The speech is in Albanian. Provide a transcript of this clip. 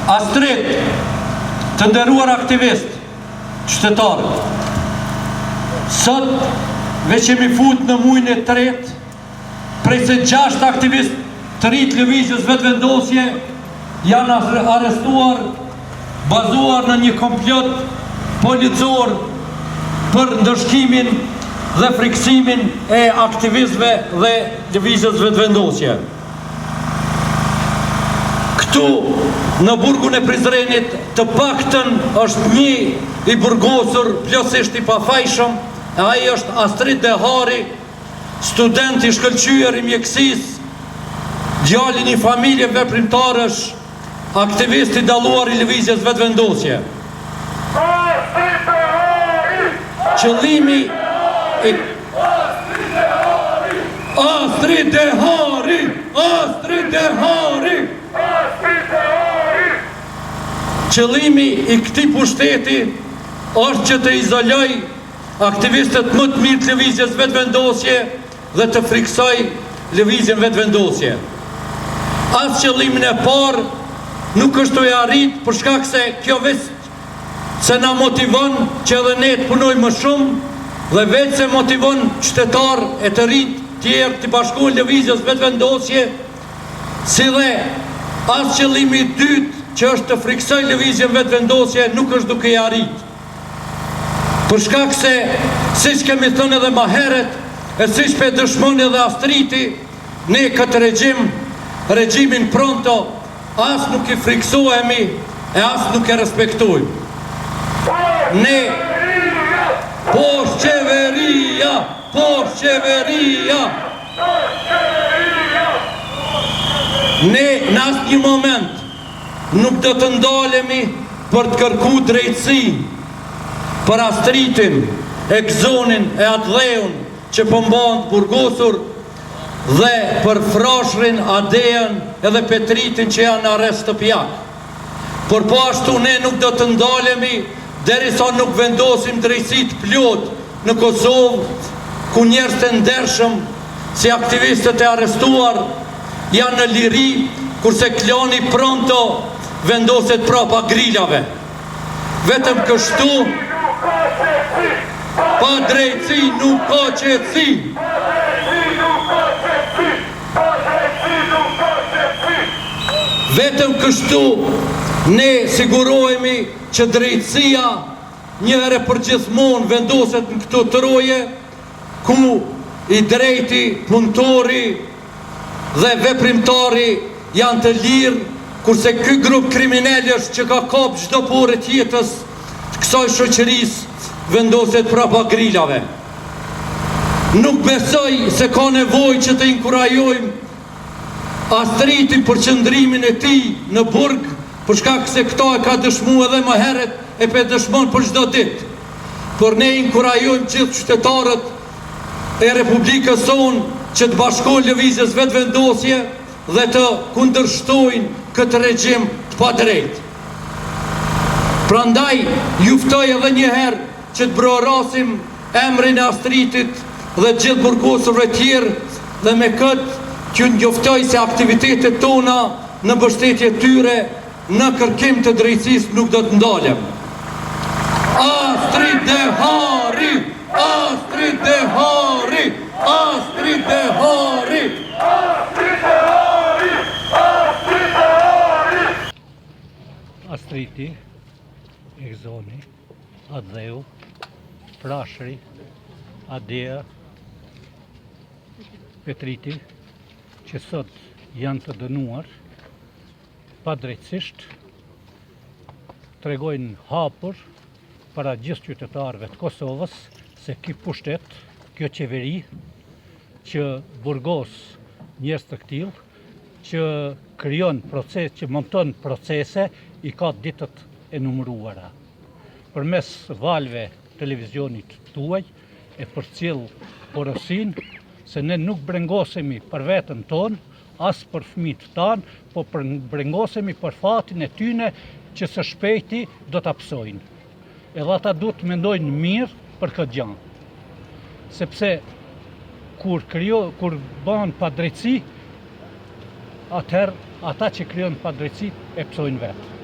Astrid, të nderuar aktivist, qytetar, sot veç jemi fut në muajin e tretë, prej se 6 aktivist të rinj të lëvizjes vetëvendosje janë arrestuar, bazuar në një komplot policor për ndëshkimin dhe friksimin e aktivistëve dhe lëvizjes vetëvendosje. Këtu në burgun e Prizrenit të paktën është një i burgosur plotësisht i pafajshëm, e ai është Astrid Dehari, student i shkëlqyer i mjekësisë, djali një familje veprimtarësh, aktivist i dalluar i lëvizjes vetëvendosje. Qëllimi i Astrid Dehari, Astrid Dehari. Qëllimi i këtij pushteti është që të izoloj aktivistët më të mirë të lëvizjes vetëvendosje dhe të friksoj lëvizjen vetëvendosje. As qëllimin e parë nuk është të arrit për shkak se kjo vetë se na motivon që edhe ne të punojmë më shumë dhe vetë se motivon qytetar e të rinj tjerë të bashkohen lëvizjes vetëvendosje, si dhe as qëllimi i dytë që është të friksoj lëvizjen vetëvendosje nuk është duke i arrit. Për shkak se, siç kemi thënë edhe më herët, e siç pe dëshmon edhe Astriti, ne këtë regjimin pronto, as nuk i friksohemi e as nuk e respektojmë. Ne, poshtë qeveria, poshtë qeveria. Ne në asnjë moment nuk do të ndalemi për të kërku drejtësi për Astritin, Ekzonin e Adheun që pëmban të burgosur dhe për Frashrin, Adeën edhe Petritin që janë në arrest të pjak. Por po ashtu ne nuk do të ndalemi derisa nuk vendosim drejtësi të plot në Kosovë, ku njerëz të ndershëm si aktivistët e arrestuar janë në liri, kurse klani pronto vendoset prapa grillave. Vetëm kështu, pa drejtësi nuk ka qetësi. Vetëm kështu ne sigurohemi që drejtësia një herë për gjithmonë vendoset në këto troje, ku i drejti, punëtori dhe veprimtari janë të lirë, kurse ky grup kriminalësh që ka kap çdo porë të jetës të kësaj shoqërisë vendoset prapa grillave. Nuk besoj se ka nevojë që të inkurajojmë Astritin për qëndrimin e tij në burg, për shkak se këto e ka dëshmuar edhe më herët e pe dëshmon për çdo ditë. Por ne inkurajojmë gjithë qytetarët e Republikës sonë që të bashkohen lëvizjes vetëvendosje dhe të kundërshtojnë këtë regjim të padrejtë. Prandaj, juftoj edhe njëherë që të brorasim emrin e Astritit dhe gjithë burgosëve tjerë dhe me këtë që njoftoj se aktivitetet tona në mbështetje tyre në kërkim të drejtësisë nuk do të ndalem. Astrid de Hari! Astrid de Hari! Astrid de Hari! Astrid de Hari! Astrid de Hari! Astriti, Egzoni, Adheu, Prashri, Adea, Petriti, që sot janë të dënuar, padrejtësisht, tregojnë hapur para gjithë qytetarëve të Kosovës se ky pushtet, kjo qeveri, që burgos njerëz të këtill, që krijon proces, që monton procese, i ka ditët e numëruara. Përmes valve televizionit tuaj e përcjell porosin se ne nuk brengosemi për veten tonë, as për fëmijët tanë, po brengosemi për fatin e tyne që së shpejti do ta psojnë. Edhe ata duhet të mendojnë mirë për këtë gjë. Sepse kur bën padrejtësi, atëherë ata që krijojnë padrejtësi e psojnë vetë.